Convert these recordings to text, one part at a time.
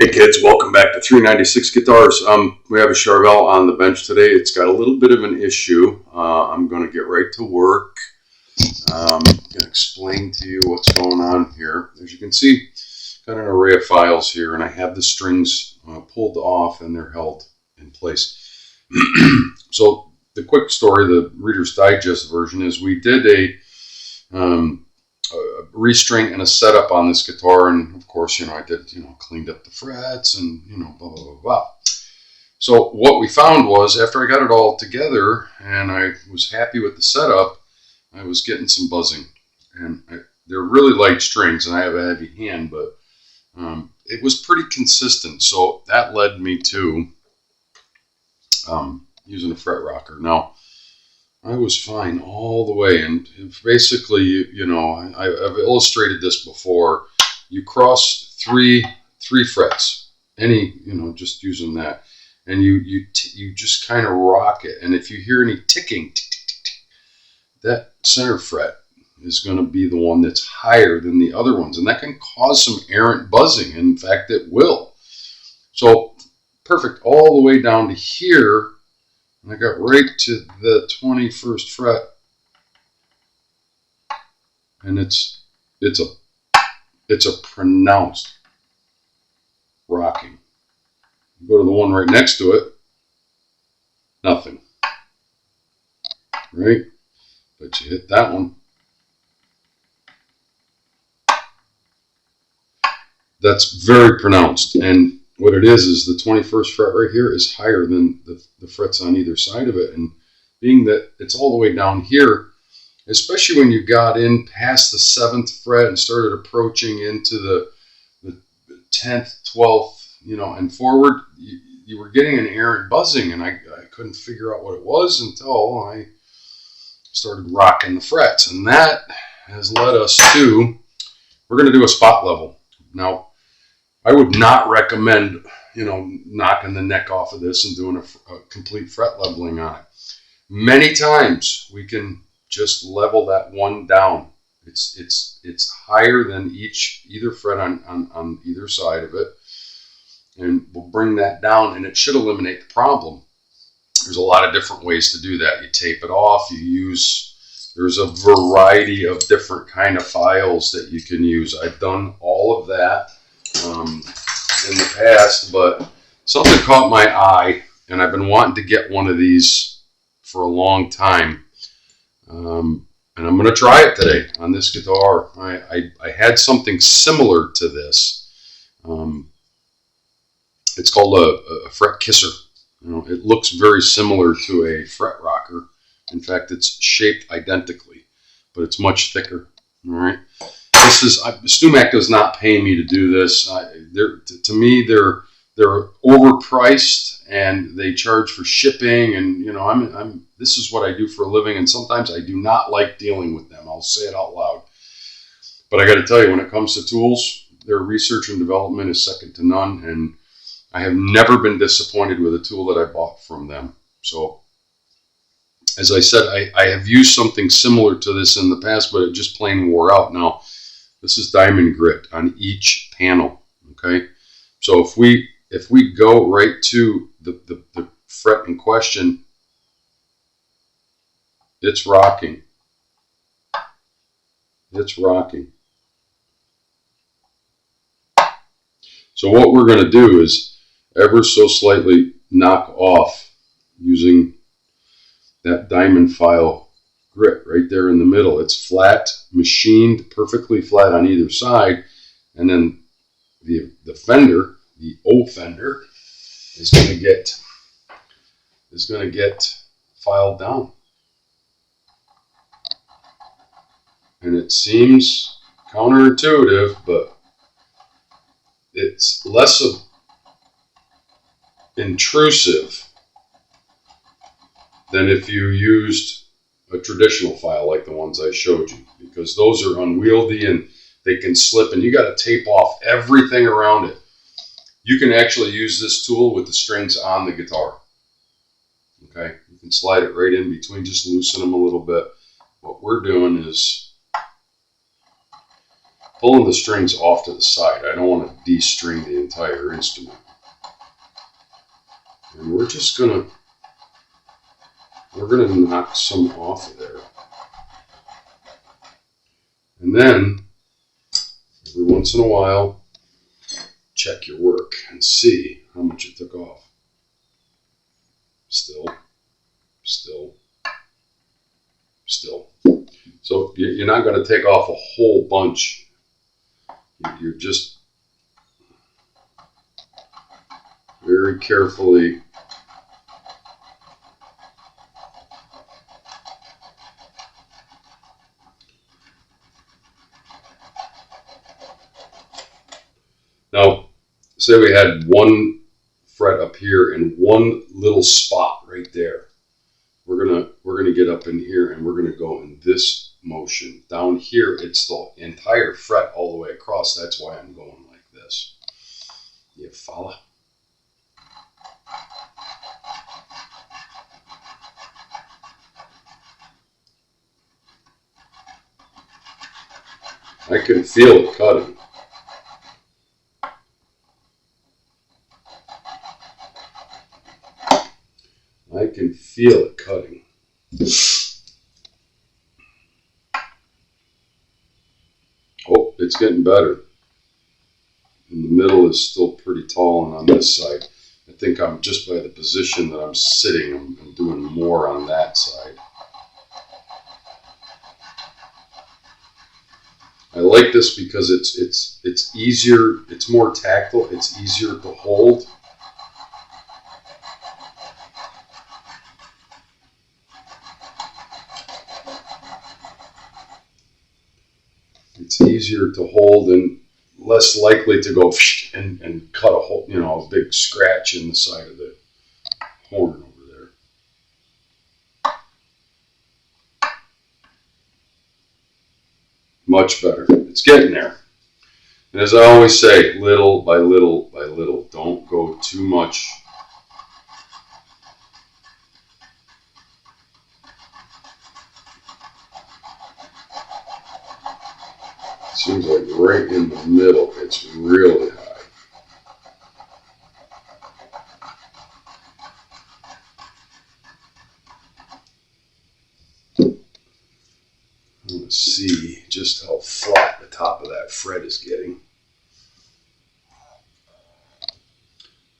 Hey kids, welcome back to 396 Guitars. We have a Charvel on the bench today. It's got a little bit of an issue. I'm going to get right to work. I'm going to explain to you what's going on here. As you can see, got an array of files here, and I have the strings pulled off and they're held in place. So the quick story, the Reader's Digest version, is we did a restring and a setup on this guitar, and of course, I did, cleaned up the frets and, blah, blah, blah, blah. So what we found was, after I got it all together and I was happy with the setup, I was getting some buzzing, and they're really light strings, and I have a heavy hand, but it was pretty consistent. So that led me to using a fret rocker. Now, I was fine all the way, and basically, I've illustrated this before. You cross three frets, just using that, and you just kind of rock it. And if you hear any ticking, tick, tick, tick, tick, that center fret is going to be the one that's higher than the other ones, and that can cause some errant buzzing. In fact, it will. So perfect all the way down to here. And I got right to the 21st fret, and it's a pronounced rocking. You go to the one right next to it, nothing. Right? But you hit that one. That's very pronounced, and what it is the 21st fret right here is higher than the frets on either side of it. And being that it's all the way down here, especially when you got in past the 7th fret and started approaching into the 10th, 12th, and forward, you were getting an errant buzzing, and I couldn't figure out what it was until I started rocking the frets. And that has led us to, we're going to do a spot level. Now, I would not recommend, knocking the neck off of this and doing a complete fret leveling on it. Many times we can just level that one down. It's higher than either fret on either side of it, and we'll bring that down, and it should eliminate the problem. There's a lot of different ways to do that. You tape it off. There's a variety of different kind of files that you can use. I've done all of that in the past, but something caught my eye, and I've been wanting to get one of these for a long time, and I'm going to try it today on this guitar. I had something similar to this. It's called a fret kisser. It looks very similar to a fret rocker. In fact, it's shaped identically, but it's much thicker. All right. This is StewMac does not pay me to do this. To me, they're overpriced, and they charge for shipping. And this is what I do for a living, and sometimes I do not like dealing with them. I'll say it out loud. But I got to tell you, when it comes to tools, their research and development is second to none, and I have never been disappointed with a tool that I bought from them. So, as I said, I have used something similar to this in the past, but it just plain wore out. Now, this is diamond grit on each panel, okay? So if we go right to the fret in question, it's rocking. It's rocking. So what we're going to do is ever so slightly knock off using that diamond file grit right there in the middle. It's flat, machined perfectly flat on either side, and then the fender, the O fender, is going to get filed down. And it seems counterintuitive, but it's less intrusive than if you used a traditional file like the ones I showed you, because those are unwieldy and they can slip, and you got to tape off everything around it. You can actually use this tool with the strings on the guitar. Okay, you can slide it right in between, just loosen them a little bit. What we're doing is pulling the strings off to the side. I don't want to de-string the entire instrument. And we're gonna knock some off of there. And then, every once in a while, check your work and see how much it took off. Still. So you're not going to take off a whole bunch. You're just very carefully now, say we had one fret up here and one little spot right there. We're gonna get up in here and we're gonna go in this motion. Down here, it's the entire fret all the way across. That's why I'm going like this. You follow? I can feel it cutting. I can feel it cutting. Oh, it's getting better. And the middle is still pretty tall, and on this side, I think I'm just by the position that I'm sitting, I'm doing more on that side. I like this because it's easier, it's more tactile, it's easier to hold. It's easier to hold and less likely to go and cut a hole, a big scratch in the side of the horn over there. Much better. It's getting there. And as I always say, little by little by little. Don't go too much. Seems like right in the middle, it's really high. I want to see just how flat the top of that fret is getting.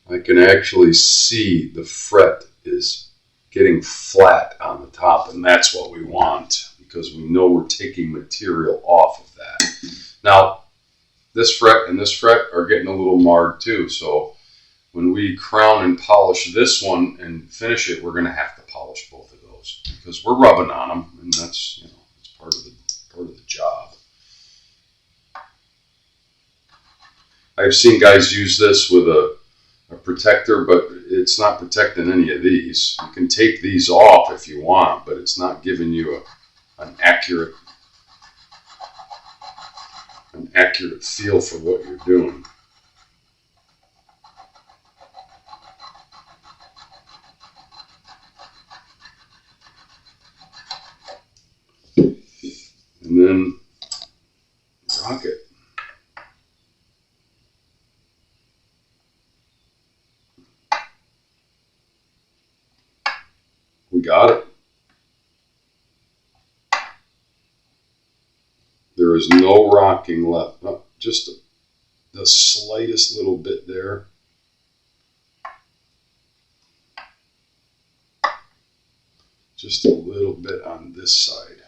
I can actually see the fret is getting flat on the top, and that's what we want because we know we're taking material off of that. Now, this fret and this fret are getting a little marred too, so when we crown and polish this one and finish it, we're going to have to polish both of those because we're rubbing on them, and that's it's part of the job. I've seen guys use this with a protector, but it's not protecting any of these. You can take these off if you want, but it's not giving you an accurate feel for what you're doing. And then rock it. We got it. There is no rocking left. Oh, just the slightest little bit there. Just a little bit on this side.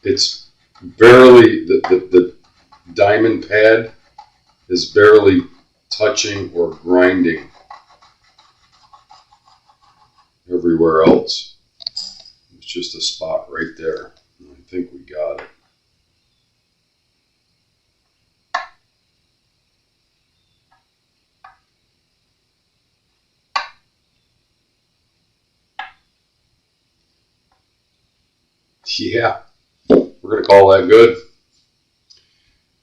It's barely, the diamond pad is barely touching or grinding everywhere else. It's just a spot right there. I think we got it. Yeah, we're going to call that good.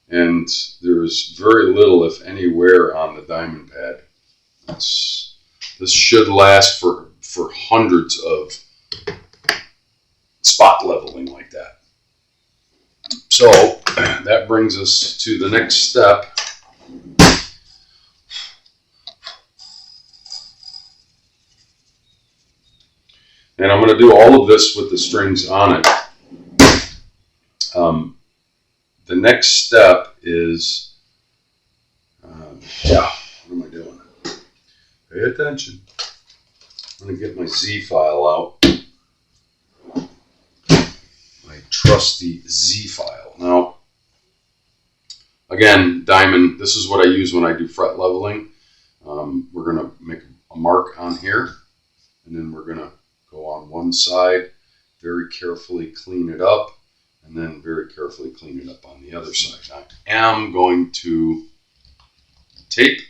And there's very little, if any, wear on the diamond pad. That's This should last for hundreds of spot leveling like that. So that brings us to the next step. And I'm going to do all of this with the strings on it. The next step is, what am I doing? Pay attention. I'm going to get my Z file out. My trusty Z file. Now, again, diamond, this is what I use when I do fret leveling. We're going to make a mark on here, and then we're going to go on one side, very carefully clean it up, and then very carefully clean it up on the other side. I am going to tape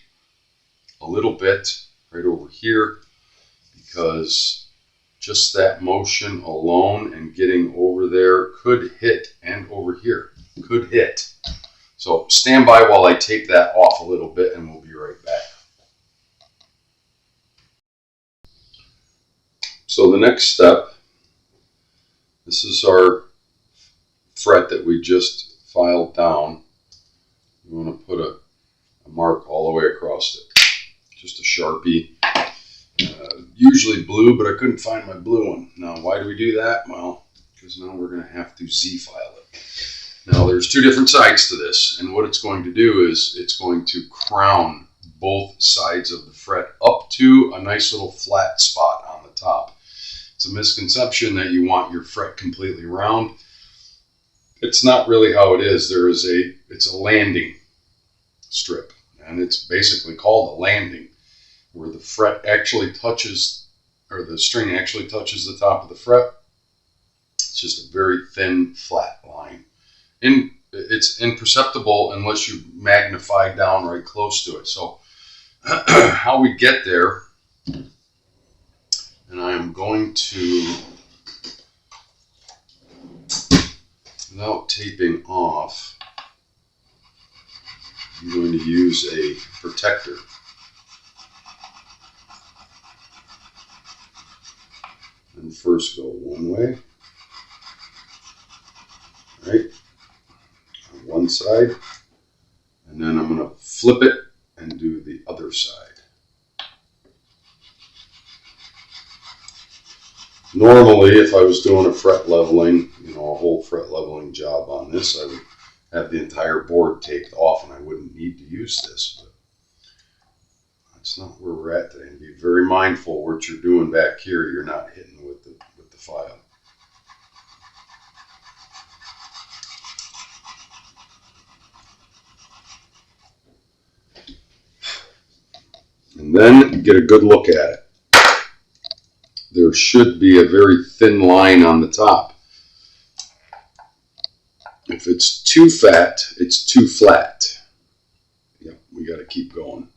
a little bit right over here, because just that motion alone and getting over there could hit, and over here could hit. So stand by while I tape that off a little bit, and we'll be right back. So the next step, this is our fret that we just filed down. You want to put a mark all the way across it. Just a Sharpie, usually blue, but I couldn't find my blue one. Now, why do we do that? Well, because now we're going to have to Z file it. Now, there's two different sides to this, and what it's going to do is it's going to crown both sides of the fret up to a nice little flat spot on the top. It's a misconception that you want your fret completely round. It's not really how it is. It's a landing strip, and it's basically called a landing, where the fret actually touches, or the string actually touches the top of the fret. It's just a very thin, flat line. And it's imperceptible unless you magnify down right close to it. So how we get there, and I am going to, without taping off, I'm going to use a protector. And first go one way, right, on one side, and then I'm going to flip it and do the other side. Normally, if I was doing a fret leveling, a whole fret leveling job on this, I would have the entire board taped off and I wouldn't need to use this. But that's not where we're at today. And be very mindful what you're doing back here. You're not hitting with the file. And then get a good look at it. There should be a very thin line on the top. If it's too fat, it's too flat. Yep, we got to keep going.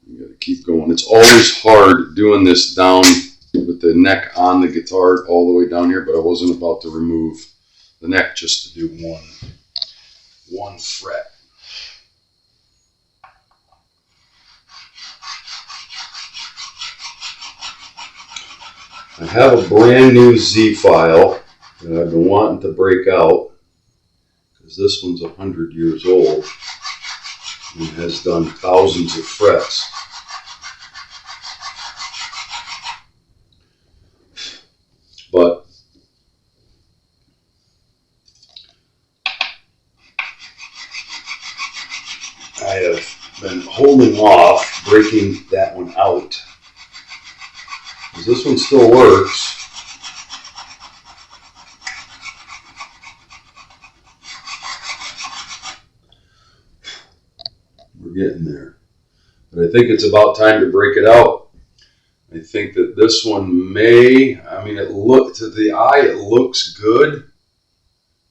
We got to keep going. It's always hard doing this down with the neck on the guitar all the way down here, but I wasn't about to remove the neck just to do one fret. I have a brand new Z file that I've been wanting to break out, because this one's 100 years old and has done thousands of frets. But I have been holding off breaking that one out, because this one still works. We're getting there. But I think it's about time to break it out. I think that this one may, to the eye, it looks good.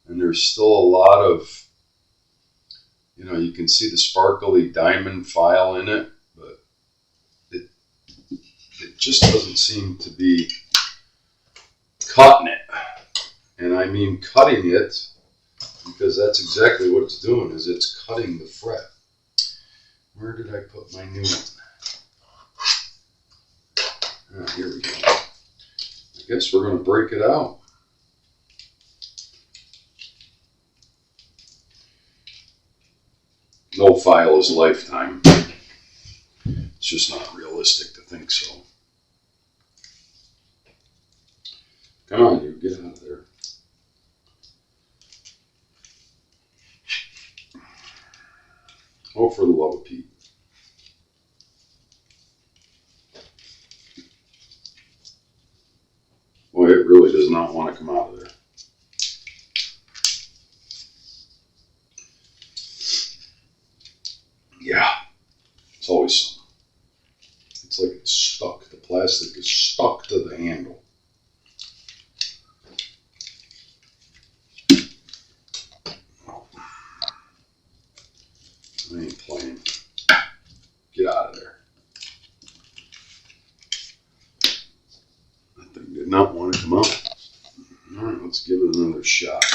And there's still a lot of, you can see the sparkly diamond file in it, but it just doesn't seem to be cutting it. And I mean cutting it, because that's exactly what it's doing, is it's cutting the fret. Where did I put my new one? Ah, here we go. I guess we're going to break it out. No file is lifetime. It's just not realistic to think so. Come on, you get out of there. Oh, for the love of Pete. Boy, it really does not want to come out of there. Yeah, it's always something. It's like it's stuck. The plastic is stuck to the handle. I ain't playing. Get out of there. That thing did not want to come out. All right, let's give it another shot.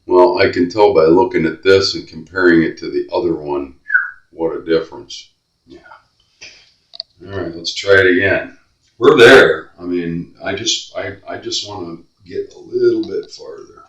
Well, I can tell by looking at this and comparing it to the other one, what a difference. Yeah. All right, let's try it again. We're there. I mean, I just want to get a little bit farther.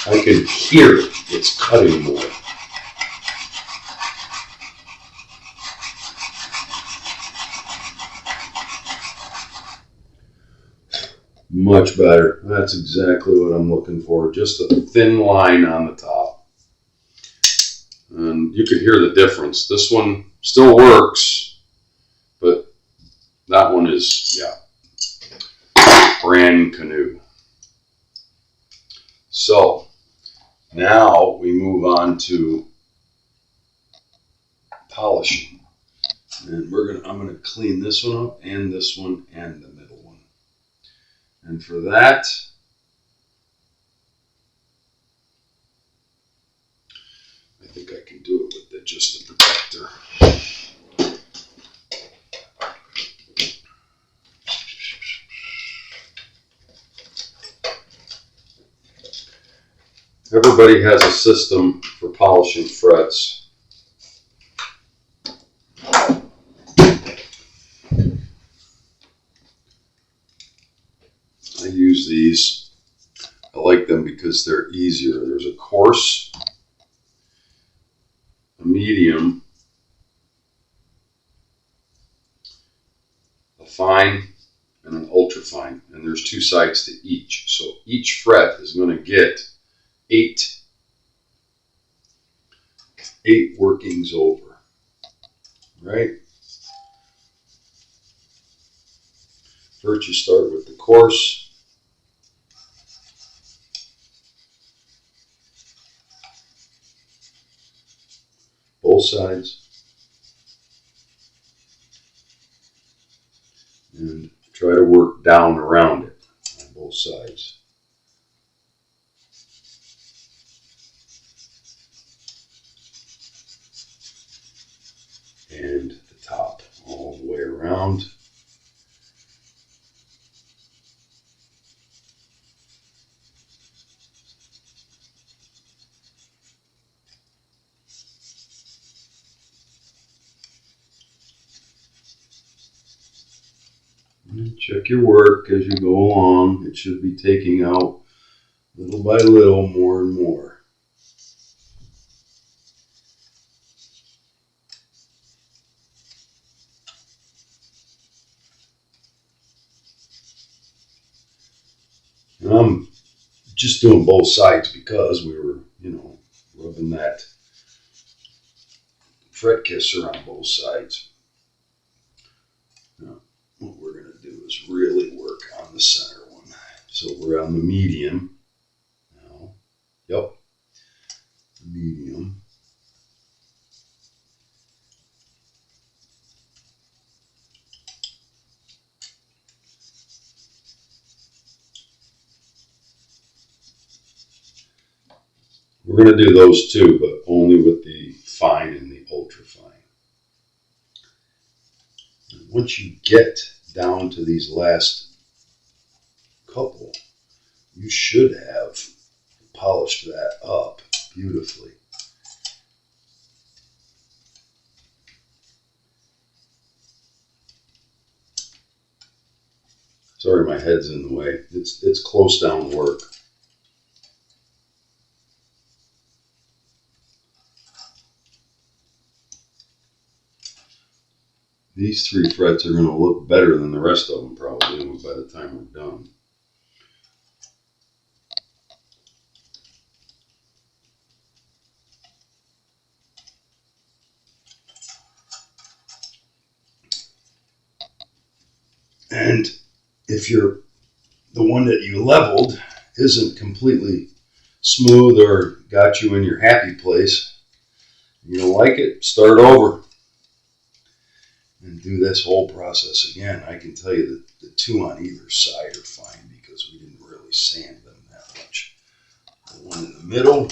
I can hear it. It's cutting more. Much better. That's exactly what I'm looking for. Just a thin line on the top. And you can hear the difference. This one still works, but that one is, yeah, brand canoe. So now we move on to polishing. And I'm gonna clean this one up and this one and the middle one. And for that, I think I can do it with just the protector. Everybody has a system for polishing frets. I use these. I like them because they're easier. There's a coarse, a medium, a fine, and an ultra fine. And there's two sides to each. So each fret is going to get eight workings over, right? First you start with the coarse. Both sides. And try to work down around it on both sides. And the top all the way around. And check your work as you go along. It should be taking out little by little, more and more. And I'm just doing both sides because we were, rubbing that fret kisser on both sides. Now, what we're going to do is really work on the center one. So we're on the medium now. Yep, medium. We're going to do those too, but only with the fine and the ultra fine. And once you get down to these last couple, you should have polished that up beautifully. Sorry, my head's in the way. It's close down work. These 3 frets are going to look better than the rest of them probably by the time we're done. And if the one that you leveled isn't completely smooth or got you in your happy place, you don't like it, start over and do this whole process again. I can tell you that the 2 on either side are fine because we didn't really sand them that much. The one in the middle,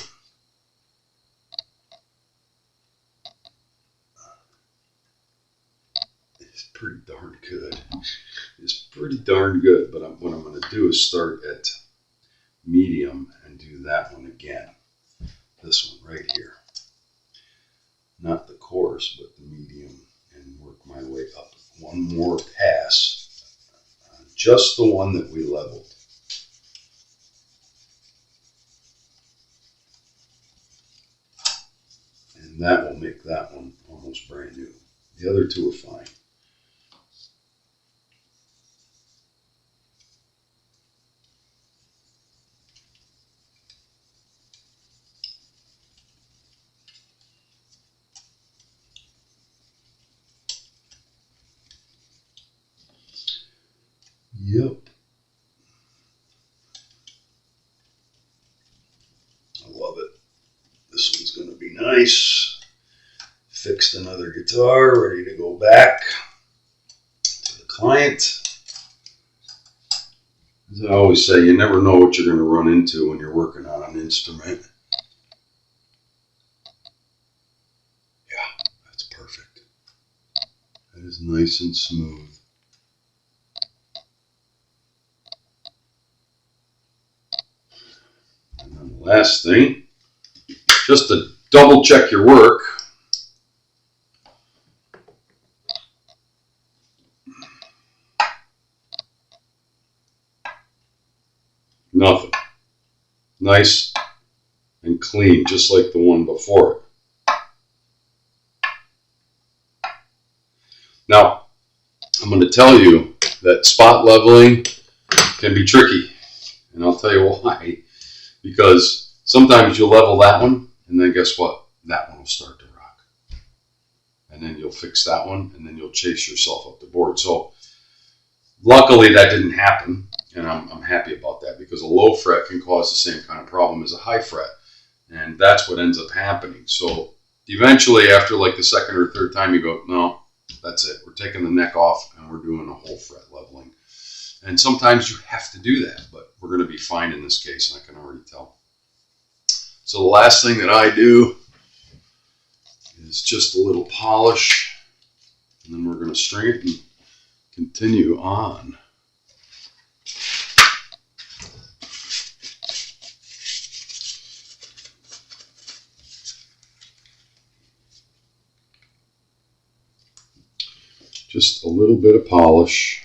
is pretty darn good. It's pretty darn good, but what I'm going to do is start at medium and do that one again. This one right here. Not the coarse, but the medium, and work my way up. One more pass on just the one that we leveled. And that will make that one almost brand new. The other 2 are fine. Yep. I love it. This one's going to be nice. Fixed another guitar, ready to go back to the client. As I always say, you never know what you're going to run into when you're working on an instrument. Yeah, that's perfect. That is nice and smooth. And then the last thing, just to double check your work, nothing. Nice and clean, just like the one before it. Now, I'm going to tell you that spot leveling can be tricky, and I'll tell you why. Because sometimes you'll level that one, and then guess what? That one will start to rock. And then you'll fix that one, and then you'll chase yourself up the board. So luckily that didn't happen, and I'm happy about that, because a low fret can cause the same kind of problem as a high fret. And that's what ends up happening. So eventually, after like the second or third time, you go, no, that's it. We're taking the neck off, and we're doing a whole fret leveling. And sometimes you have to do that, but we're going to be fine in this case, and I can already tell. So the last thing that I do is just a little polish, and then we're going to string it and continue on. Just a little bit of polish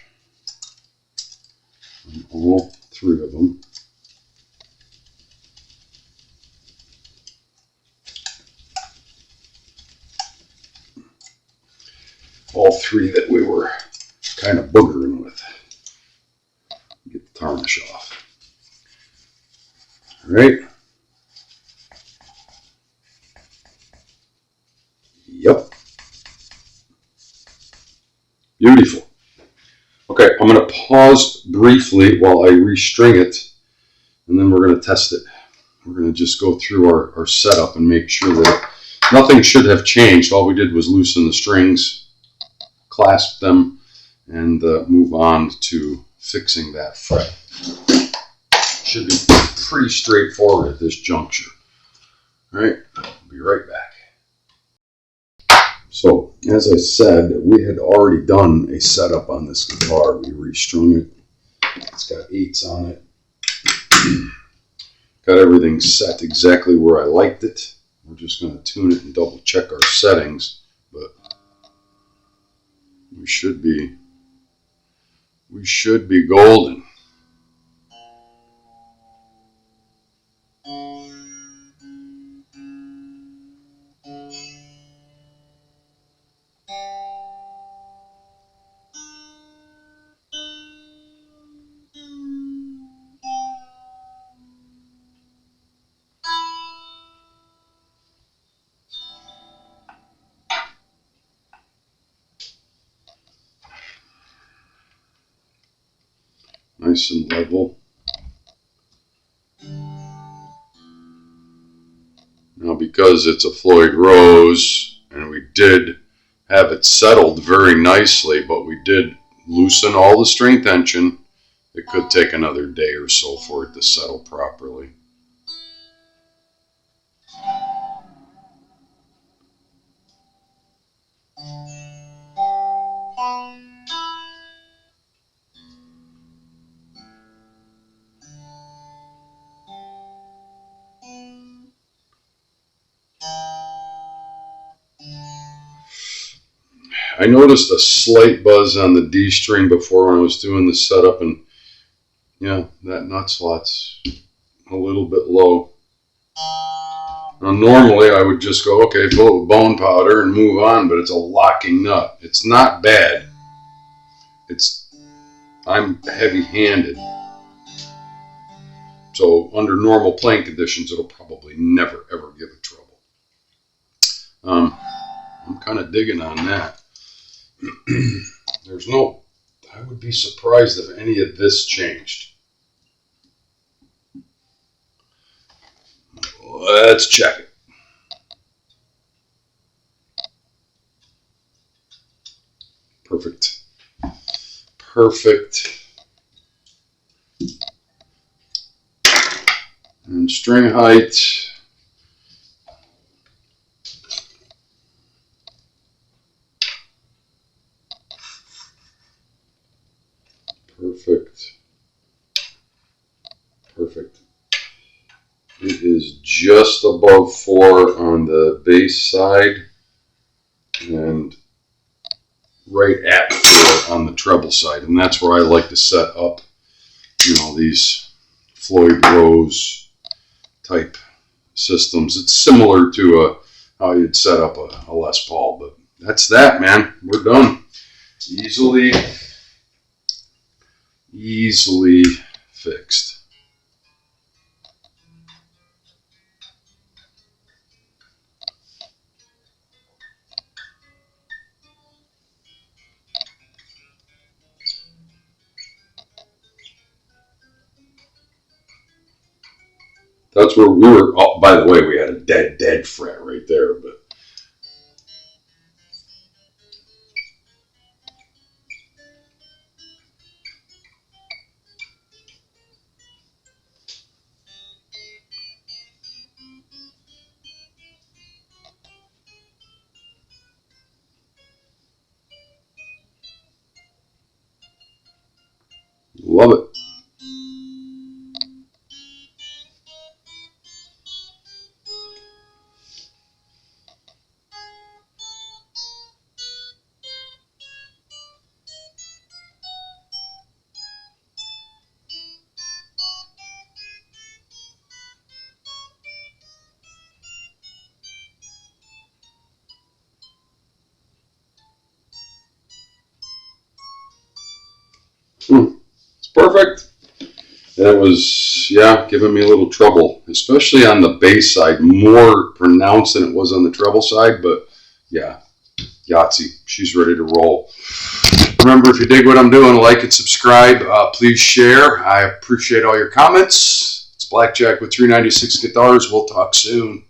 on all 3 of them. All 3 that we were kind of boogering with. Get the tarnish off. All right. Yep. Beautiful. Okay, I'm going to pause briefly while I restring it, and then we're going to test it. We're going to just go through our setup and make sure that nothing should have changed. All we did was loosen the strings, clasp them, and move on to fixing that fret. Should be pretty straightforward at this juncture. All right, I'll be right back. So, as I said, we had already done a setup on this guitar. We restrung it. It's got 8s on it. Got everything set exactly where I liked it. We're just going to tune it and double check our settings, but we should be golden. Nice and level. Now, because it's a Floyd Rose, and we did have it settled very nicely, but we did loosen all the string tension, it could take another day or so for it to settle properly. I noticed a slight buzz on the D string before when I was doing the setup, and yeah, that nut slot's a little bit low. Now, normally I would just go, okay, fill it with bone powder and move on, but it's a locking nut. It's not bad. I'm heavy-handed. So under normal playing conditions, it'll probably never, ever give it trouble. I'm kind of digging on that. I would be surprised if any of this changed. Let's check it. Perfect. Perfect. And string height. Perfect. Perfect. It is just above 4 on the bass side and right at 4 on the treble side. And that's where I like to set up, these Floyd Rose type systems. It's similar to how you'd set up a Les Paul, but that's that, man. We're done. Easily fixed. That's where we were. Oh, by the way, we had a dead fret right there, but love it. It's perfect. And it was, giving me a little trouble, especially on the bass side, more pronounced than it was on the treble side. But yeah, Yahtzee, she's ready to roll. Remember, if you dig what I'm doing, like and subscribe. Please share. I appreciate all your comments. It's Blackjack with 396 Guitars. We'll talk soon.